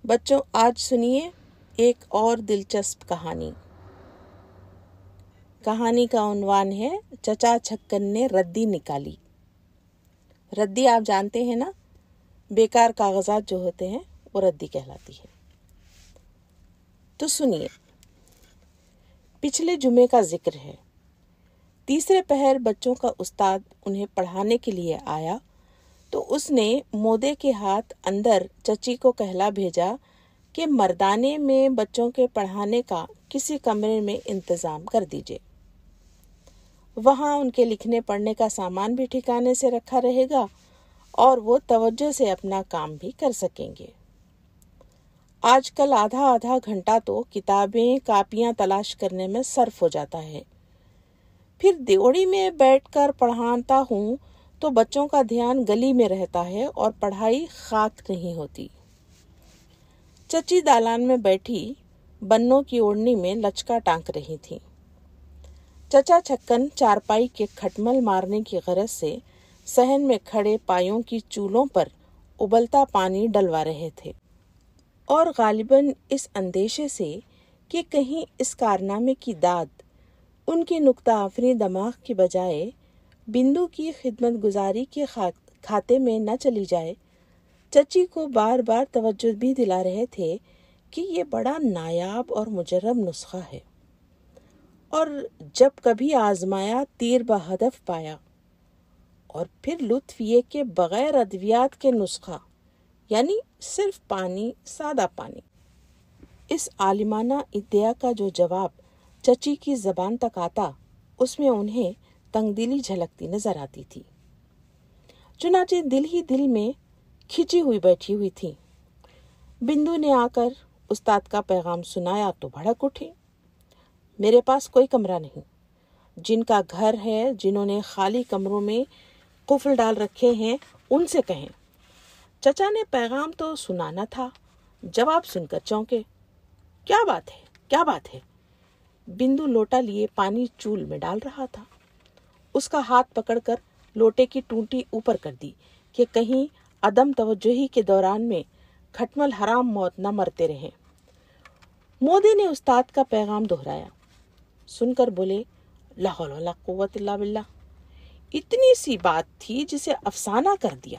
بچوں آج سنیے ایک اور دلچسپ کہانی۔ کہانی کا عنوان ہے چچا چھکن نے ردی نکالی۔ ردی آپ جانتے ہیں نا، بیکار کاغذات جو ہوتے ہیں وہ ردی کہلاتی ہے۔ تو سنیے، پچھلے جمعے کا ذکر ہے۔ تیسرے پہر بچوں کا استاد انہیں پڑھانے کے لیے آیا تو اس نے مودے کے ہاتھ اندر چچی کو کہلا بھیجا کہ مردانے میں بچوں کے پڑھانے کا کسی کمرے میں انتظام کر دیجیے۔ وہاں ان کے لکھنے پڑھنے کا سامان بھی ٹھکانے سے رکھا رہے گا اور وہ توجہ سے اپنا کام بھی کر سکیں گے۔ آج کل آدھا گھنٹہ تو کتابیں کاپیاں تلاش کرنے میں صرف ہو جاتا ہے، پھر دیوڑی میں بیٹھ کر پڑھاتا ہوں تو بچوں کا دھیان گلی میں رہتا ہے اور پڑھائی خاک نہیں ہوتی۔ چچی دالان میں بیٹھی بنوں کی اوڑھنی میں لچکا ٹانک رہی تھی۔ چچا چھکن چارپائی کے کھٹمل مارنے کی غرض سے صحن میں کھڑے پایوں کی چولوں پر ابلتا پانی ڈلوا رہے تھے، اور غالباً اس اندیشے سے کہ کہیں اس کارنامے کی داد ان کی نکتہ آفریں دماغ کی بجائے بندو کی خدمت گزاری کے کھاتے میں نہ چلی جائے، چچی کو بار بار توجہ بھی دلا رہے تھے کہ یہ بڑا نایاب اور مجرب نسخہ ہے، اور جب کبھی آزمایا تیر بہدف پایا، اور پھر لطف یہ کہ بغیر ادویات کے نسخہ، یعنی صرف پانی، سادہ پانی۔ اس عالمانہ ادعا کا جو جواب چچی کی زبان تک آتا، اس میں انہیں تنگ دلی جھلکتی نظر آتی تھی۔ چنانچہ دل ہی دل میں کھچی ہوئی بیٹھی ہوئی تھی۔ بندو نے آ کر استاد کا پیغام سنایا تو بھڑک اٹھی۔ میرے پاس کوئی کمرہ نہیں۔ جن کا گھر ہے، جنہوں نے خالی کمروں میں قفل ڈال رکھے ہیں، ان سے کہیں۔ چچا نے پیغام تو سنانا تھا، جواب سن کر چونکے۔ کیا بات ہے؟ بندو لوٹا لیے پانی چول میں ڈال رہا تھا۔ اس کا ہاتھ پکڑ کر لوٹے کی ٹونٹی اوپر کر دی کہ کہیں عدم توجہی کے دوران میں کھٹمل حرام موت نہ مرتے رہیں۔ مودی نے استاد کا پیغام دہرایا، سن کر بولے، لا حول ولا قوت الا باللہ، اتنی سی بات تھی جسے افسانہ کر دیا۔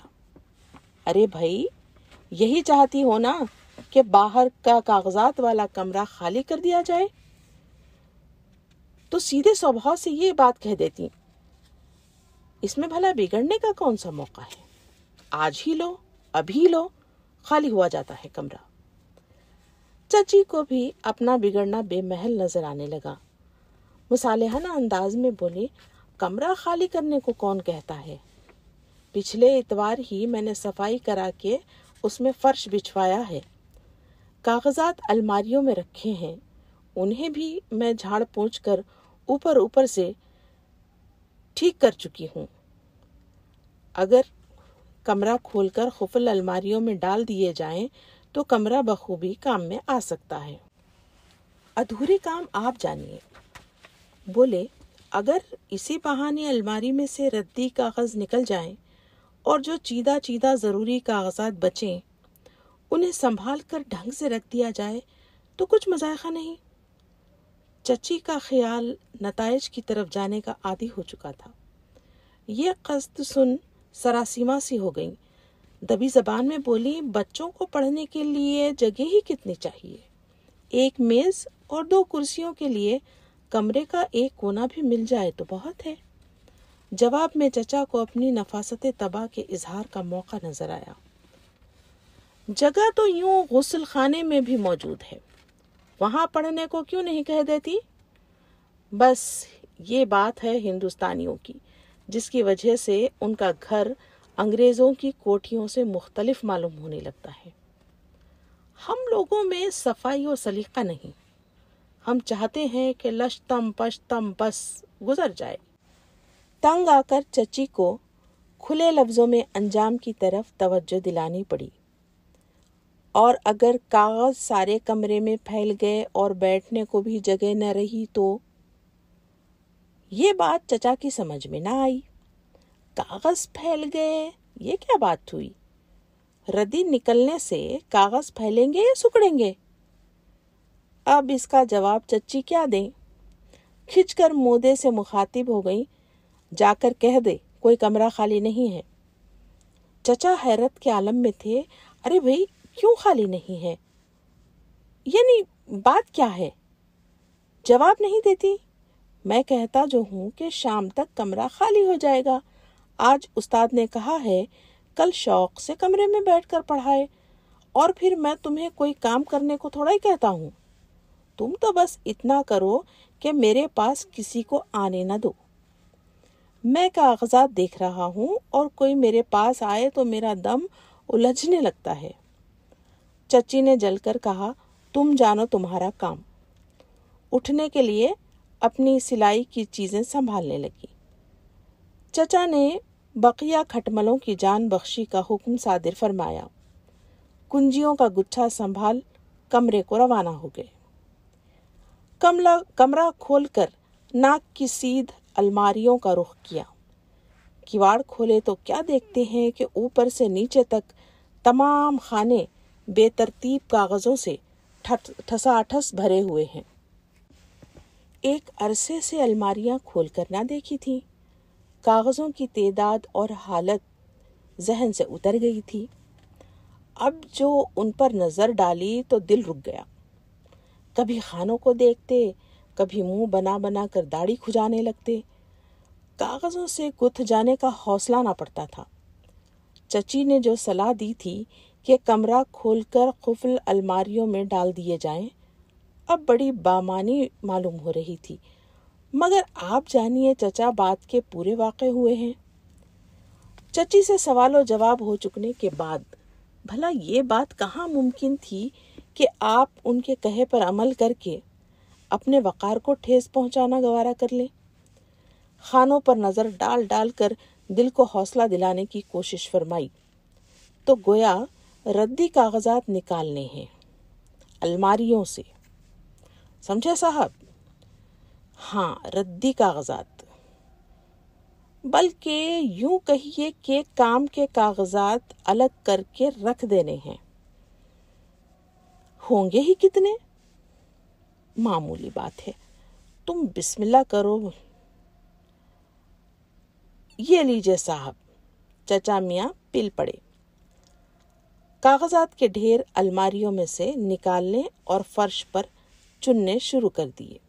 ارے بھائی، یہی چاہتی ہو نا کہ باہر کا کاغذات والا کمرہ خالی کر دیا جائے؟ تو سیدھے سوبھاؤ سے یہ بات کہہ دیتی۔ اس میں بھلا بگڑنے کا کون سا موقع ہے؟ آج ہی لو، ابھی لو، خالی ہوا جاتا ہے کمرہ۔ چچی کو بھی اپنا بگڑنا بے محل نظر آنے لگا۔ مصالحانہ انداز میں بولی، کمرہ خالی کرنے کو کون کہتا ہے؟ پچھلے اتوار ہی میں نے صفائی کرا کے اس میں فرش بچھوایا ہے۔ کاغذات الماریوں میں رکھے ہیں، انہیں بھی میں جھاڑ پونچھ کر اوپر سے ٹھیک کر چکی ہوں۔ اگر کمرہ کھول کر قفل الماریوں میں ڈال دیے جائیں تو کمرہ بخوبی کام میں آ سکتا ہے۔ ادھورے کام آپ جانیے۔ بولے، اگر اسی بہانے الماری میں سے ردی کاغذ نکل جائیں اور جو چیدہ ضروری کاغذات بچیں انہیں سنبھال کر ڈھنگ سے رکھ دیا جائے تو کچھ مذائقہ نہیں۔ چچی کا خیال نتائج کی طرف جانے کا عادی ہو چکا تھا۔ یہ قصد سن سراسیما سی ہو گئی، دبی زبان میں بولی، بچوں کو پڑھنے کے لیے جگہ ہی کتنی چاہیے؟ ایک میز اور 2 کرسیوں کے لیے کمرے کا ایک کونا بھی مل جائے تو بہت ہے۔ جواب میں چچا کو اپنی نفاست طبع کے اظہار کا موقع نظر آیا۔ جگہ تو یوں غسل خانے میں بھی موجود ہے، وہاں پڑھنے کو کیوں نہیں کہہ دیتی؟ بس یہ بات ہے ہندوستانیوں کی، جس کی وجہ سے ان کا گھر انگریزوں کی کوٹھیوں سے مختلف معلوم ہونے لگتا ہے۔ ہم لوگوں میں صفائی و سلیقہ نہیں، ہم چاہتے ہیں کہ لشتم پشتم بس گزر جائے۔ تنگ آ کر چچی کو کھلے لفظوں میں انجام کی طرف توجہ دلانی پڑی، اور اگر کاغذ سارے کمرے میں پھیل گئے اور بیٹھنے کو بھی جگہ نہ رہی تو یہ بات چچا کی سمجھ میں نہ آئی۔ کاغذ پھیل گئے، یہ کیا بات ہوئی؟ रद्दी निकलने से कागज फैलेंगे या सिकुड़ेंगे? अब इसका जवाब चच्ची क्या दें? खिंचकर मोदे से मुखातिब हो गई, जाकर कह दे कोई कमरा खाली नहीं है। चचा हैरत के आलम में थे। अरे भाई, क्यों खाली नहीं है? यानी बात क्या है? जवाब नहीं देती। मैं कहता जो हूं कि शाम तक कमरा खाली हो जाएगा। आज उस्ताद ने कहा है कल शौक से कमरे में बैठकर पढ़ाए, और फिर मैं तुम्हें कोई काम करने को थोड़ा ही कहता हूँ। तुम तो बस इतना करो कि मेरे पास किसी को आने न दो। मैं कागजात देख रहा हूँ और कोई मेरे पास आए तो मेरा दम उलझने लगता है। चच्ची ने जलकर कहा, तुम जानो तुम्हारा काम। उठने के लिए अपनी सिलाई की चीजें संभालने लगी। चचा ने बकिया खटमलों की जान बख्शी का हुक्म सादिर फरमाया। कुंजियों का गुच्छा संभाल कमरे को रवाना हो गए। कमरा खोलकर नाक की सीध अलमारियों का रुख किया। किवाड़ खोले तो क्या देखते हैं कि ऊपर से नीचे तक तमाम खाने बेतरतीब कागजों से ठसाठस भरे हुए हैं। एक अरसे से अलमारियां खोलकर ना देखी थी। कागजों की तादाद और हालत जहन से उतर गई थी। अब जो उन पर नजर डाली तो दिल रुक गया। कभी खानों को देखते, कभी मुंह बना बना कर दाढ़ी खुजाने लगते। कागजों से गुथ जाने का हौसला ना पड़ता था। चची ने जो सलाह दी थी कि कमरा खोलकर कुफल अलमारियों में डाल दिए जाएं, अब बड़ी बामानी मालूम हो रही थी। मगर आप जानिए चचा बात के पूरे वाक़े हुए हैं। चची से सवालों जवाब हो चुकने के बाद भला ये बात कहाँ मुमकिन थी कि आप उनके कहे पर अमल करके अपने वक़ार को ठेस पहुंचाना गवारा कर लें। खानों पर नजर डाल डाल कर दिल को हौसला दिलाने की कोशिश फरमाई तो गोया रद्दी कागजात निकालने हैं अलमारियों से। समझे साहब? हाँ, रद्दी कागजात, बल्कि यूं कहिए कि काम के कागजात अलग करके रख देने हैं। होंगे ही कितने? मामूली बात है, तुम बिस्मिल्लाह करो। ये लीजिए साहब। चचा मियाँ पिल पड़े। कागजात के ढेर अलमारियों में से निकालने और फर्श पर चुनने शुरू कर दिए।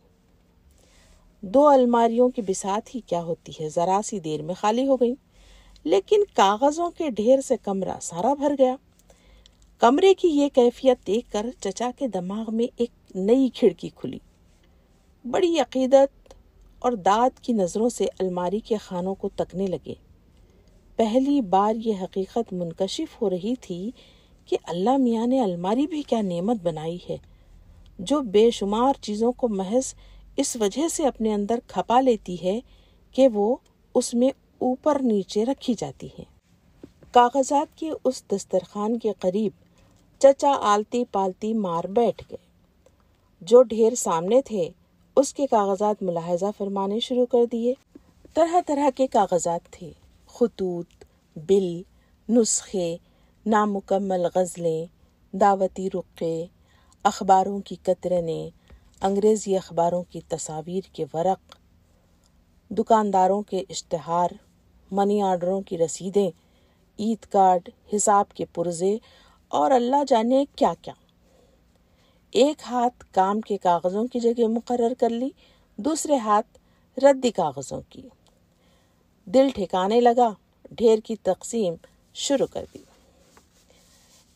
2 अलमारियों की बिसात ही क्या होती है, जरा सी देर में खाली हो गई। लेकिन कागजों के ढेर से कमरा सारा भर गया। कमरे की ये कैफियत देखकर चचा के दिमाग में एक नई खिड़की खुली। बड़ी अकीदत और दाद की नज़रों से अलमारी के खानों को तकने लगे। पहली बार ये हकीकत मुनकशिफ हो रही थी कि अल्लाह मियाँ ने अलमारी भी क्या नेमत बनाई है, जो बेशुमार चीज़ों को महज इस वजह से अपने अंदर खपा लेती है कि वो उसमें ऊपर नीचे रखी जाती है। कागजात के उस दस्तरखान के करीब चचा आलती पालती मार बैठ गए। जो ढेर सामने थे उसके कागजात मुलाहजा फरमाने शुरू कर दिए। तरह तरह के कागजात थे, खुतूत, बिल, नुस्खे, नामुकम्मल गज़लें, दावती रुक्के, अखबारों की कतरनें, अंग्रेज़ी अखबारों की तस्वीर के वरक, दुकानदारों के इश्तिहार, मनी ऑर्डरों की रसीदें, ईद कार्ड, हिसाब के पुर्जे और अल्लाह जाने क्या क्या। एक हाथ काम के कागज़ों की जगह मुकर्रर कर ली, दूसरे हाथ रद्दी कागज़ों की। दिल ठिकाने लगा, ढेर की तकसीम शुरू कर दी।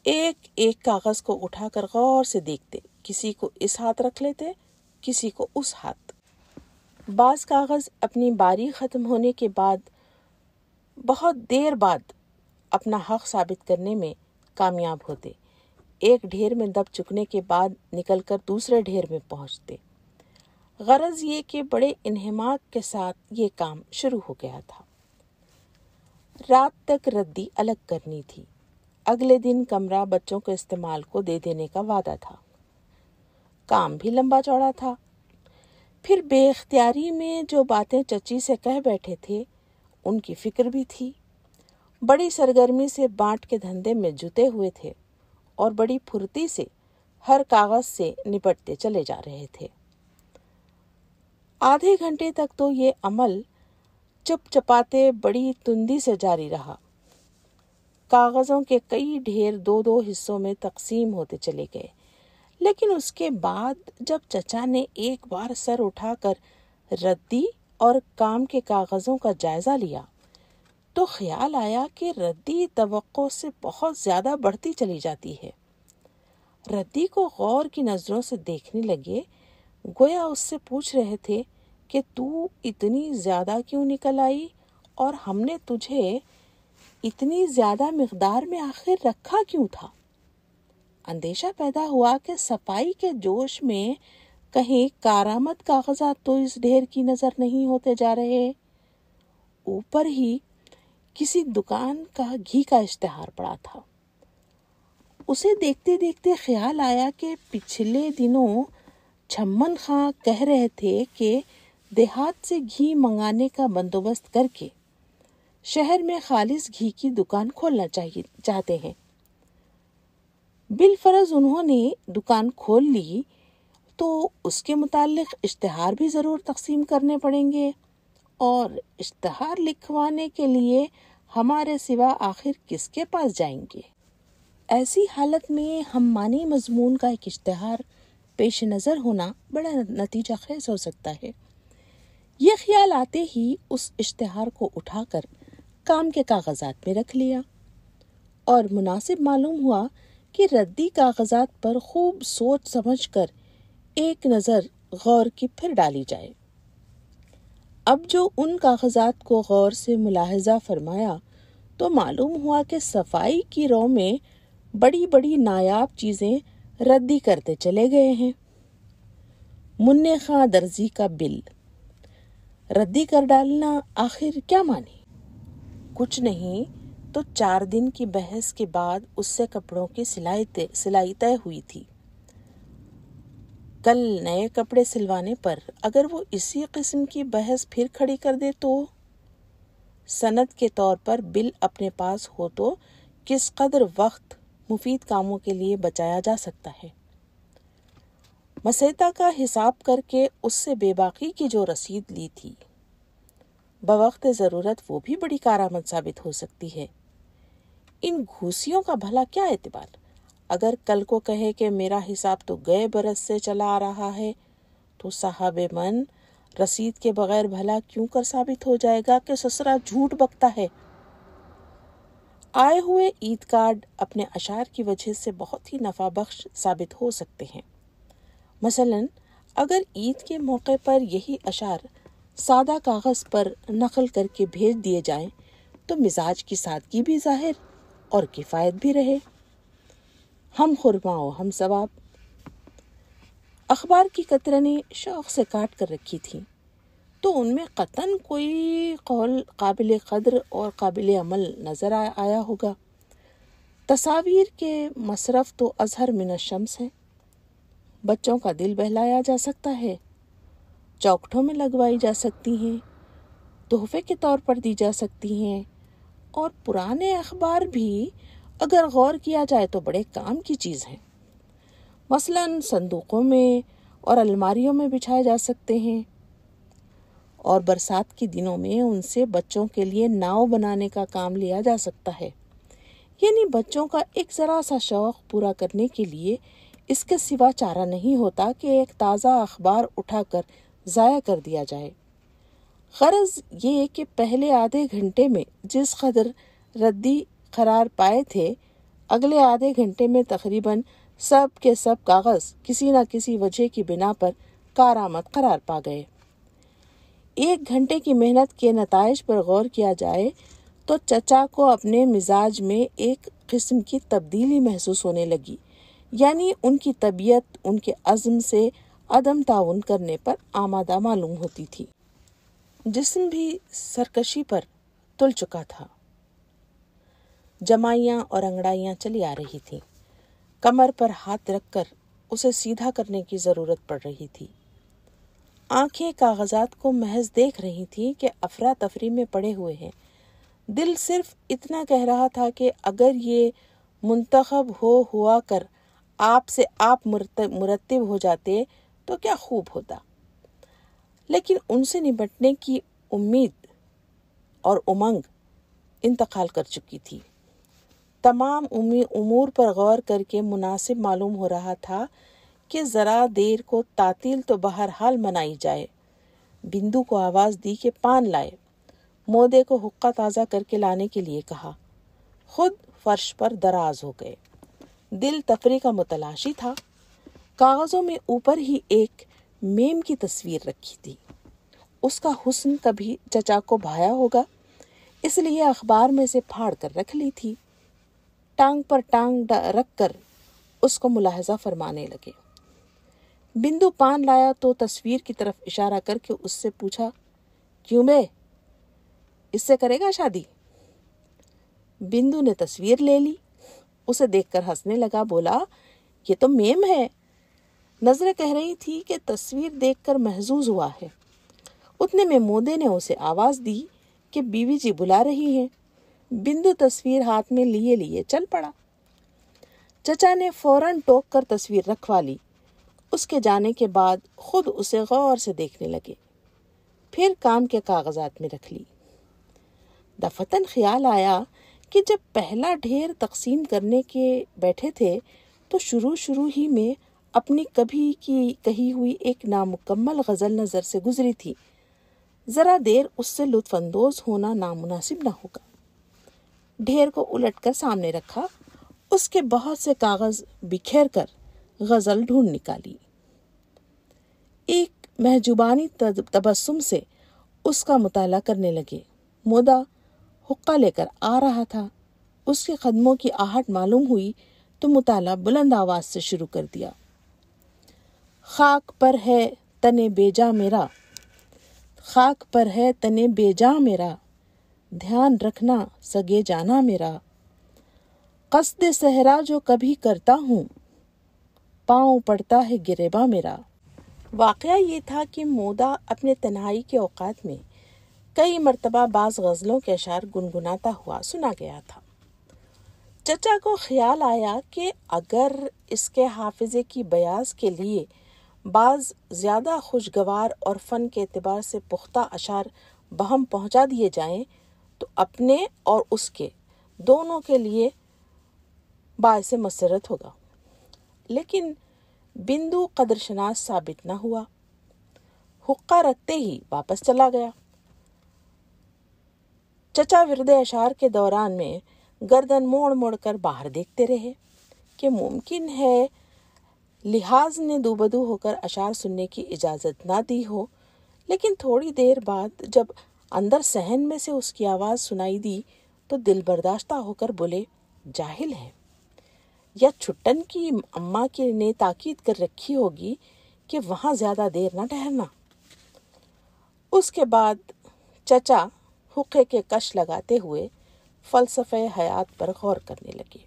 एक एक कागज को उठाकर गौर से देखते, किसी को इस हाथ रख लेते, किसी को उस हाथ। बाज कागज अपनी बारी खत्म होने के बाद बहुत देर बाद अपना हक साबित करने में कामयाब होते। एक ढेर में दब चुकने के बाद निकलकर दूसरे ढेर में पहुंचते। गरज ये कि बड़े इन्हिमाक के साथ ये काम शुरू हो गया था। रात तक रद्दी अलग करनी थी। अगले दिन कमरा बच्चों के इस्तेमाल को दे देने का वादा था। काम भी लंबा चौड़ा था। फिर बेख्तियारी में जो बातें चची से कह बैठे थे उनकी फिक्र भी थी। बड़ी सरगर्मी से बांट के धंधे में जुटे हुए थे और बड़ी फुर्ती से हर कागज से निपटते चले जा रहे थे। आधे घंटे तक तो ये अमल चुपचपाते बड़ी तुंदी से जारी रहा। कागजों के कई ढेर दो दो हिस्सों में तकसीम होते चले गए, लेकिन उसके बाद जब चचा ने एक बार सर उठाकर रद्दी और काम के कागजों का जायजा लिया तो ख्याल आया कि रद्दी तवक्को से बहुत ज्यादा बढ़ती चली जाती है। रद्दी को गौर की नजरों से देखने लगे, गोया उससे पूछ रहे थे कि तू इतनी ज्यादा क्यों निकल आई और हमने तुझे इतनी ज्यादा मिकदार में आखिर रखा क्यों था। अंदेशा पैदा हुआ कि सफाई के जोश में कहीं कारामद कागजात तो इस ढेर की नजर नहीं होते जा रहे। ऊपर ही किसी दुकान का घी का इश्तिहार पड़ा था। उसे देखते देखते ख्याल आया कि पिछले दिनों छम्मन खां कह रहे थे कि देहात से घी मंगाने का बंदोबस्त करके शहर में खालिस घी की दुकान खोलना चाहते हैं। बिलफरज उन्होंने दुकान खोल ली तो उसके मुतालिक इश्तिहार भी ज़रूर तकसीम करने पड़ेंगे, और इश्तिहार लिखवाने के लिए हमारे सिवा आखिर किसके पास जाएंगे। ऐसी हालत में हम मानी मजमून का एक इश्तिहार पेश नज़र होना बड़ा नतीजा खेज हो सकता है। ये ख्याल आते ही उस इश्तिहार को उठाकर काम के कागजात में रख लिया और मुनासिब मालूम हुआ कि रद्दी कागजात पर खूब सोच समझकर एक नज़र गौर की फिर डाली जाए। अब जो उन कागजात को गौर से मुलाहजा फरमाया तो मालूम हुआ कि सफाई की रौ में बड़ी बड़ी नायाब चीज़ें रद्दी करते चले गए हैं। मुन्ने खां दर्जी का बिल रद्दी कर डालना आखिर क्या माने। कुछ नहीं तो 4 दिन की बहस के बाद उससे कपड़ों की सिलाई तय हुई थी। कल नए कपड़े सिलवाने पर अगर वो इसी किस्म की बहस फिर खड़ी कर दे तो सनद के तौर पर बिल अपने पास हो तो किस कदर वक्त मुफीद कामों के लिए बचाया जा सकता है। मसेता का हिसाब करके उससे बेबाकी की जो रसीद ली थी बवक्त ज़रूरत वो भी बड़ी कारामद साबित हो सकती है। इन घूसियों का भला क्या एतबार। अगर कल को कहे कि मेरा हिसाब तो गए बरस से चला आ रहा है तो साहबे मन रसीद के बगैर भला क्यों कर साबित हो जाएगा कि ससुरा झूठ बकता है। आए हुए ईद कार्ड अपने अशार की वजह से बहुत ही नफा बख्श साबित हो सकते हैं। मसलन अगर ईद के मौके पर यही अशार सादा कागज पर नकल करके भेज दिए जाएं तो मिजाज की सादगी भी जाहिर और किफ़ायत भी रहे। हम खुरमाओ हम सवाब। अखबार की कतरनें शौक से काट कर रखी थी तो उनमें कतन कोई कौल काबिल कद्र और काबिल अमल नज़र आया होगा। तस्वीर के मसरफ तो अजहर मिन शम्स है। बच्चों का दिल बहलाया जा सकता है, चौखटों में लगवाई जा सकती हैं, तोहफे के तौर पर दी जा सकती हैं, और पुराने अखबार भी अगर गौर किया जाए तो बड़े काम की चीज़ हैं। मसलन संदूकों में और अलमारियों में बिछाए जा सकते हैं, और बरसात के दिनों में उनसे बच्चों के लिए नाव बनाने का काम लिया जा सकता है। यानी बच्चों का एक ज़रा सा शौक पूरा करने के लिए इसके सिवा चारा नहीं होता कि एक ताज़ा अखबार उठाकर ज़ाया कर दिया जाए। गरज ये कि पहले आधे घंटे में जिस कदर रद्दी करार पाए थे, अगले आधे घंटे में तकरीबन सब के सब कागज़ किसी न किसी वजह की बिना पर कारामद करार पा गए। 1 घंटे की मेहनत के नताइज पर गौर किया जाए तो चचा को अपने मिजाज में एक किस्म की तब्दीली महसूस होने लगी। यानी उनकी तबीयत उनके अज़्म से अदम ताउन करने पर आमादा मालूम होती थी। जिस्म भी सरकशी पर तुल चुका था। जमाइयाँ और अंगड़ाइयाँ चली आ रही थीं। कमर पर हाथ रखकर उसे सीधा करने की ज़रूरत पड़ रही थी। आंखें कागजात को महज देख रही थीं कि अफरा तफरी में पड़े हुए हैं। دل صرف اتنا کہہ رہا تھا کہ اگر یہ منتخب ہوا کر آپ سے آپ مرتب ہو جاتے تو کیا خوب ہوتا، لیکن ان سے نمٹنے کی امید اور امنگ انتقال کر چکی تھی۔ تمام امور پر غور کر کے مناسب معلوم ہو رہا تھا کہ ذرا دیر کو تعطیل تو بہرحال منائی جائے۔ بندو کو آواز دی کہ پان لائے، مودے کو حقہ تازہ کر کے لانے کے لیے کہا۔ خود فرش پر دراز ہو گئے۔ دل تفریح کا متلاشی تھا۔ کاغذوں میں اوپر ہی ایک میم کی تصویر رکھی تھی۔ اس کا حسن کبھی چچا کو بھایا ہوگا، اس لیے اخبار میں سے پھاڑ کر رکھ لی تھی۔ ٹانگ پر ٹانگ رکھ کر اس کو ملاحظہ فرمانے لگے۔ بندو پان لایا تو تصویر کی طرف اشارہ کر کے اس سے پوچھا، کیوں بے، اس سے کرے گا شادی؟ بندو نے تصویر لے لی، اسے دیکھ کر ہنسنے لگا، بولا، یہ تو میم ہے۔ نظریں کہہ رہی تھی کہ تصویر دیکھ کر محظوظ ہوا ہے۔ اتنے میں مودے نے اسے آواز دی کہ بیوی جی بلا رہی ہیں۔ بندو تصویر ہاتھ میں لیے چل پڑا۔ چچا نے فوراً ٹوک کر تصویر رکھوا لی۔ اس کے جانے کے بعد خود اسے غور سے دیکھنے لگے، پھر کام کے کاغذات میں رکھ لی۔ دفتن خیال آیا کہ جب پہلا ڈھیر تقسیم کرنے کے بیٹھے تھے تو شروع ہی میں اپنی کبھی کی کہی ہوئی ایک نامکمل غزل نظر سے گزری تھی۔ ذرا دیر اس سے لطف اندوز ہونا نامناسب نہ ہوگا۔ ڈھیر کو الٹ کر سامنے رکھا، اس کے بہت سے کاغذ بکھیر کر غزل ڈھونڈ نکالی۔ ایک محجوبانی تبسم سے اس کا مطالعہ کرنے لگے۔ مودا حقہ لے کر آ رہا تھا۔ اس کے قدموں کی آہٹ معلوم ہوئی تو مطالعہ بلند آواز سے شروع کر دیا۔ خاک پر ہے تنے بیجا میرا، خاک پر ہے تنے بیجا میرا، دھیان رکھنا سگے جانا میرا، قصد صحرا جو کبھی کرتا ہوں، پاؤں پڑتا ہے گریباں میرا۔ واقعہ یہ تھا کہ مودا اپنے تنہائی کے اوقات میں کئی مرتبہ بعض غزلوں کے اشعار گنگناتا ہوا سنا گیا تھا۔ چچا کو خیال آیا کہ اگر اس کے حافظے کی بیاض کے لیے بعض زیادہ خوشگوار اور فن کے اعتبار سے پختہ اشعار بہم پہنچا دیے جائیں تو اپنے اور اس کے دونوں کے لیے باعث مسرت ہوگا۔ لیکن بندو قدر شناس ثابت نہ ہوا، حقہ رکھتے ہی واپس چلا گیا۔ چچا ورد اشعار کے دوران میں گردن موڑ کر باہر دیکھتے رہے کہ ممکن ہے لحاظ نے دوبدو ہو کر اشعار سننے کی اجازت نہ دی ہو، لیکن تھوڑی دیر بعد جب اندر صحن میں سے اس کی آواز سنائی دی تو دل برداشتہ ہو کر بولے، جاہل ہے یا چھٹن کی اماں کی نے تاکید کر رکھی ہوگی کہ وہاں زیادہ دیر نہ ٹھہرنا۔ اس کے بعد چچا حقے کے کش لگاتے ہوئے فلسفہ حیات پر غور کرنے لگے۔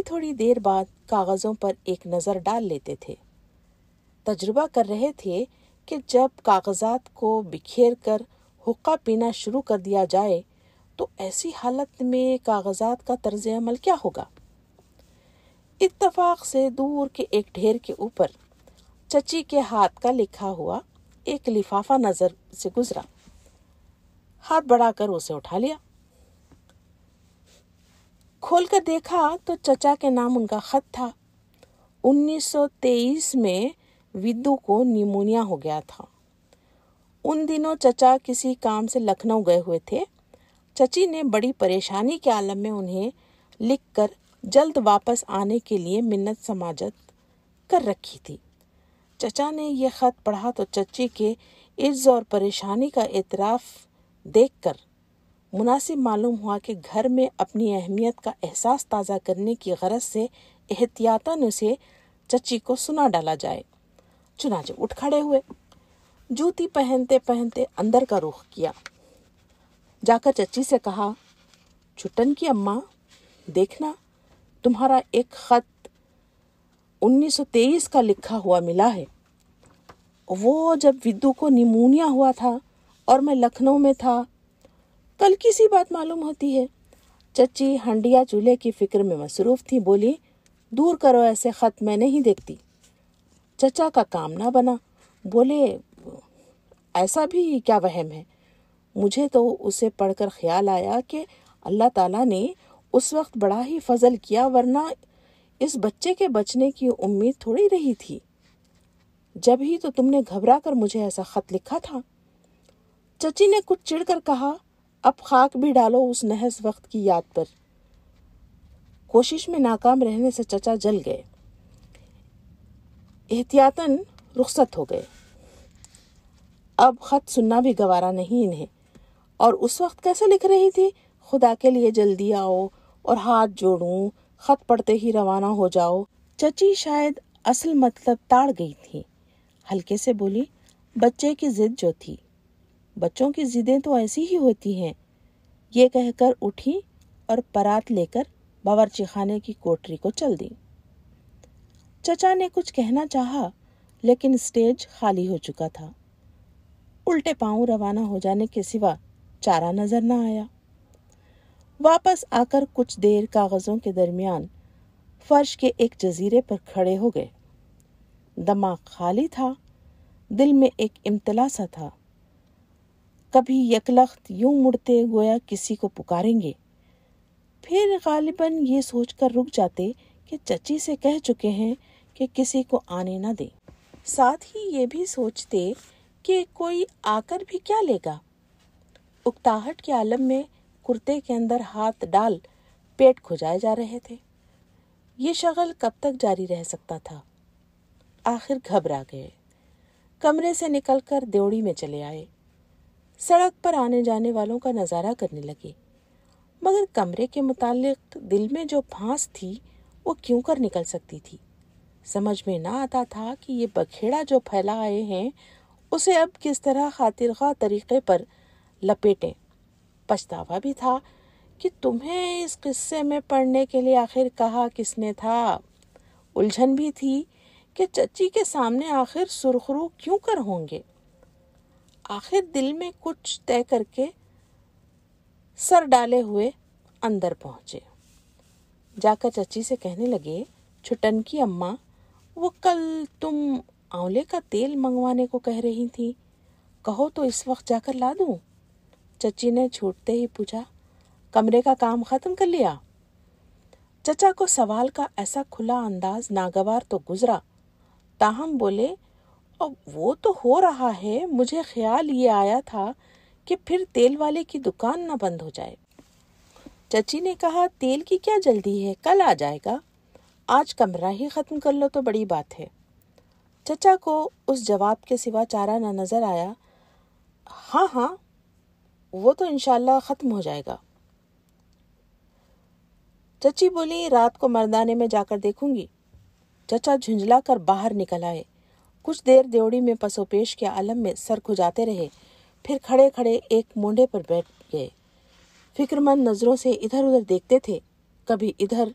تھوڑی دیر بعد کاغذوں پر ایک نظر ڈال لیتے تھے۔ تجربہ کر رہے تھے کہ جب کاغذات کو بکھیر کر حقہ پینا شروع کر دیا جائے تو ایسی حالت میں کاغذات کا طرز عمل کیا ہوگا۔ اتفاق سے دور کے ایک ڈھیر کے اوپر چچی کے ہاتھ کا لکھا ہوا ایک لفافہ نظر سے گزرا۔ ہاتھ بڑھا کر اسے اٹھا لیا۔ کھول کر دیکھا تو چچا کے نام ان کا خط تھا۔ 1923 میں ودو کو نیمونیا ہو گیا تھا۔ ان دنوں چچا کسی کام سے لکھنؤ گئے ہوئے تھے۔ چچی نے بڑی پریشانی کے عالم میں انہیں لکھ کر جلد واپس آنے کے لیے منت سماجت کر رکھی تھی۔ چچا نے یہ خط پڑھا تو چچی کے عجز اور پریشانی کا اعتراف دیکھ کر مناسب معلوم ہوا کہ گھر میں اپنی اہمیت کا احساس تازہ کرنے کی غرض سے احتیاطاً اسے چچی کو سنا ڈالا جائے۔ چنانچہ اٹھ کھڑے ہوئے، جوتی پہنتے پہنتے اندر کا رخ کیا۔ جا کر چچی سے کہا، چھٹن کی اماں، دیکھنا تمہارا ایک خط 1923 کا لکھا ہوا ملا ہے۔ وہ جب ودو کو نیمونیا ہوا تھا اور میں لکھنؤ میں تھا، कल की सी बात मालूम होती है। चची हंडिया चूल्हे की फिक्र में मसरूफ थी। बोली, दूर करो ऐसे खत, मैं नहीं देखती। चचा का काम ना बना। बोले, ऐसा भी क्या वहम है? मुझे तो उसे पढ़कर ख्याल आया कि अल्लाह ताला ने उस वक्त बड़ा ही फजल किया, वरना इस बच्चे के बचने की उम्मीद थोड़ी रही थी। जब ही तो तुमने घबरा कर मुझे ऐसा खत लिखा था। चची ने कुछ चिढ़कर कहा, अब खाक भी डालो उस नहस वक्त की याद पर। कोशिश में नाकाम रहने से चचा जल गए। एहतियातन रुखसत हो गए। अब खत सुनना भी गवारा नहीं इन्हें। और उस वक्त कैसे लिख रही थी, खुदा के लिए जल्दी आओ और हाथ जोड़ूं, खत पढ़ते ही रवाना हो जाओ। चची शायद असल मतलब ताड़ गई थी। हल्के से बोली, बच्चे की जिद जो थी। बच्चों की जिदें तो ऐसी ही होती हैं। ये कहकर उठी और परात लेकर बावर्ची खाने की कोठरी को चल दी। चचा ने कुछ कहना चाहा, लेकिन स्टेज खाली हो चुका था। उल्टे पांव रवाना हो जाने के सिवा चारा नजर न आया। वापस आकर कुछ देर कागजों के दरमियान फर्श के एक जजीरे पर खड़े हो गए। दिमाग खाली था, दिल में एक इम्तला सा था। कभी यकलख्त यूं मुड़ते गोया किसी को पुकारेंगे, फिर गालिबन ये सोचकर रुक जाते कि चची से कह चुके हैं कि किसी को आने न दे। साथ ही ये भी सोचते कि कोई आकर भी क्या लेगा। उकताहट के आलम में कुर्ते के अंदर हाथ डाल पेट खुजाए जा रहे थे। ये शगल कब तक जारी रह सकता था? आखिर घबरा गए। कमरे से निकलकर देवड़ी में चले आए। सड़क पर आने जाने वालों का नजारा करने लगे, मगर कमरे के मुतालिक दिल में जो फांस थी वो क्यों कर निकल सकती थी। समझ में ना आता था कि ये बखेड़ा जो फैला आए हैं उसे अब किस तरह खातिरख्वाह तरीके पर लपेटें। पछतावा भी था कि तुम्हें इस किस्से में पढ़ने के लिए आखिर कहा किसने था। उलझन भी थी कि चची के सामने आखिर सुरखरू क्यों कर होंगे। आखिर दिल में कुछ तय करके सर डाले हुए अंदर पहुंचे। जाकर चची से कहने लगे, छुटनकी अम्मा, वो कल तुम आंवले का तेल मंगवाने को कह रही थी, कहो तो इस वक्त जाकर ला दूं? चची ने छूटते ही पूछा, कमरे का काम खत्म कर लिया? चचा को सवाल का ऐसा खुला अंदाज नागवार तो गुजरा, ताहम बोले, अब वो तो हो रहा है, मुझे ख्याल ये आया था कि फिर तेल वाले की दुकान न बंद हो जाए। चची ने कहा, तेल की क्या जल्दी है, कल आ जाएगा, आज कमरा ही खत्म कर लो तो बड़ी बात है। चचा को उस जवाब के सिवा चारा न नजर आया। हाँ हाँ, वो तो इंशाल्लाह खत्म हो जाएगा। चची बोली, रात को मर्दाने में जाकर देखूंगी। चचा झुंझला कर बाहर निकल आए। कुछ देर देवड़ी में पसोपेश के आलम में सर खुजाते रहे, फिर खड़े खड़े एक मोंढे पर बैठ गए। फिक्रमंद नजरों से इधर उधर देखते थे, कभी इधर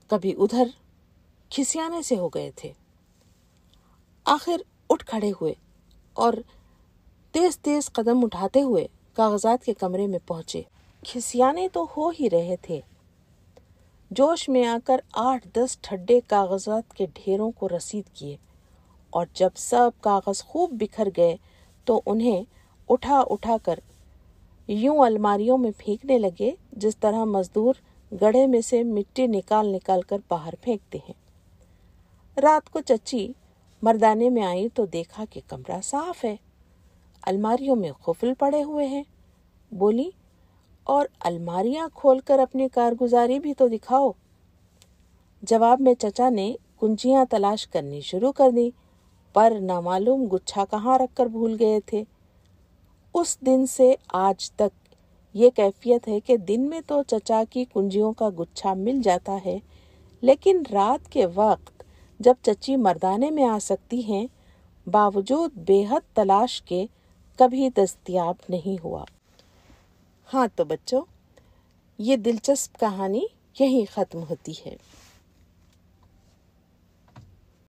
कभी उधर, खिसियाने से हो गए थे। आखिर उठ खड़े हुए और तेज तेज कदम उठाते हुए कागजात के कमरे में पहुंचे। खिसियाने तो हो ही रहे थे। जोश में आकर 8-10 ठड्डे कागजात के ढेरों को रसीद किए, और जब सब कागज खूब बिखर गए तो उन्हें उठा उठा कर यूं अलमारियों में फेंकने लगे जिस तरह मजदूर गड्ढे में से मिट्टी निकाल निकाल कर बाहर फेंकते हैं। रात को चची मर्दाने में आई तो देखा कि कमरा साफ है, अलमारियों में खुफल पड़े हुए हैं। बोली, और अलमारियां खोलकर अपनी कारगुजारी भी तो दिखाओ। जवाब में चचा ने कुंजियां तलाश करनी शुरू कर दी, पर नामालूम गुच्छा कहाँ रखकर भूल गए थे। उस दिन से आज तक ये कैफियत है कि दिन में तो चचा की कुंजियों का गुच्छा मिल जाता है, लेकिन रात के वक्त जब चची मर्दाने में आ सकती हैं, बावजूद बेहद तलाश के कभी दस्तयाब नहीं हुआ। हाँ तो बच्चों, ये दिलचस्प कहानी यहीं ख़त्म होती है।